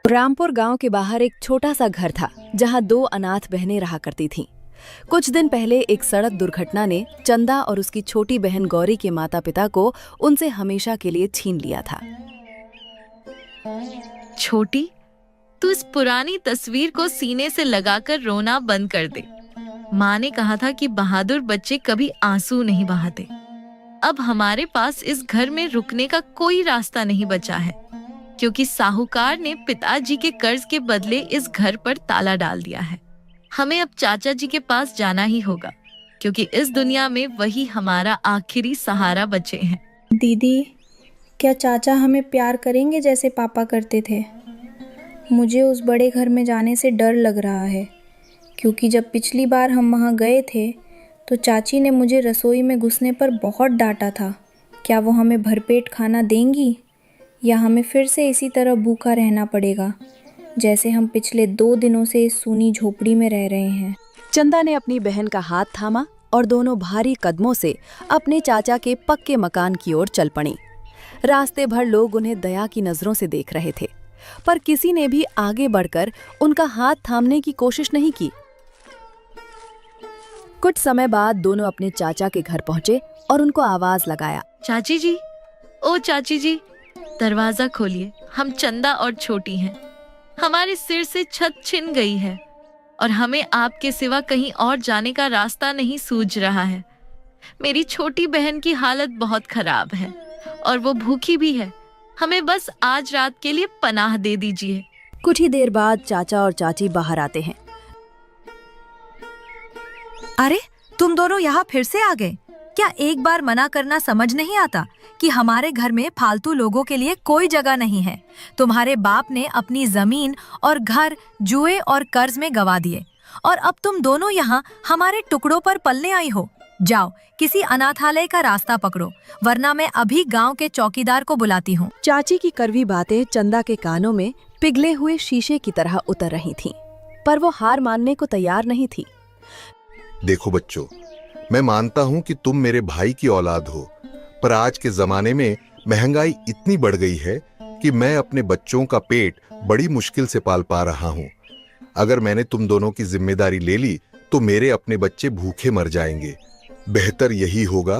रामपुर गांव के बाहर एक छोटा सा घर था जहां दो अनाथ बहनें रहा करती थीं। कुछ दिन पहले एक सड़क दुर्घटना ने चंदा और उसकी छोटी बहन गौरी के माता-पिता को उनसे हमेशा के लिए छीन लिया था। छोटी, तू इस पुरानी तस्वीर को सीने से लगाकर रोना बंद कर दे। माँ ने कहा था कि बहादुर बच्चे कभी आंसू नहीं बहाते। अब हमारे पास इस घर में रुकने का कोई रास्ता नहीं बचा है, क्योंकि साहूकार ने पिताजी के कर्ज के बदले इस घर पर ताला डाल दिया है। हमें अब चाचा जी के पास जाना ही होगा, क्योंकि इस दुनिया में वही हमारा आखिरी सहारा बचे हैं। दीदी, क्या चाचा हमें प्यार करेंगे जैसे पापा करते थे? मुझे उस बड़े घर में जाने से डर लग रहा है, क्योंकि जब पिछली बार हम वहाँ गए थे तो चाची ने मुझे रसोई में घुसने पर बहुत डांटा था। क्या वो हमें भरपेट खाना देंगी या हमें फिर से इसी तरह भूखा रहना पड़ेगा जैसे हम पिछले 2 दिनों से इस सूनी झोपड़ी में रह रहे हैं? चंदा ने अपनी बहन का हाथ थामा और दोनों भारी कदमों से अपने चाचा के पक्के मकान की ओर चल पड़ी। रास्ते भर लोग उन्हें दया की नजरों से देख रहे थे, पर किसी ने भी आगे बढ़कर उनका हाथ थामने की कोशिश नहीं की। कुछ समय बाद दोनों अपने चाचा के घर पहुंचे और उनको आवाज लगाया, चाची जी, ओ चाची जी, दरवाजा खोलिए। हम चंदा और छोटी हैं। हमारे सिर से छत छिन गई है और हमें आपके सिवा कहीं और जाने का रास्ता नहीं सूझ रहा है। मेरी छोटी बहन की हालत बहुत खराब है और वो भूखी भी है। हमें बस आज रात के लिए पनाह दे दीजिए। कुछ ही देर बाद चाचा और चाची बाहर आते हैं। अरे, तुम दोनों यहाँ फिर से आ गए? क्या एक बार मना करना समझ नहीं आता कि हमारे घर में फालतू लोगों के लिए कोई जगह नहीं है? तुम्हारे बाप ने अपनी जमीन और घर जुए और कर्ज में गवा दिए और अब तुम दोनों यहाँ हमारे टुकड़ों पर पलने आई हो। जाओ, किसी अनाथालय का रास्ता पकड़ो, वरना मैं अभी गांव के चौकीदार को बुलाती हूँ। चाची की कड़वी बातें चंदा के कानों में पिघले हुए शीशे की तरह उतर रही थीं, पर वो हार मानने को तैयार नहीं थी। देखो बच्चों, मैं मानता हूं कि तुम मेरे भाई की औलाद हो, पर आज के जमाने में महंगाई इतनी बढ़ गई है कि मैं अपने बच्चों का पेट बड़ी मुश्किल से पाल पा रहा हूं। अगर मैंने तुम दोनों की जिम्मेदारी ले ली तो मेरे अपने बच्चे भूखे मर जाएंगे। बेहतर यही होगा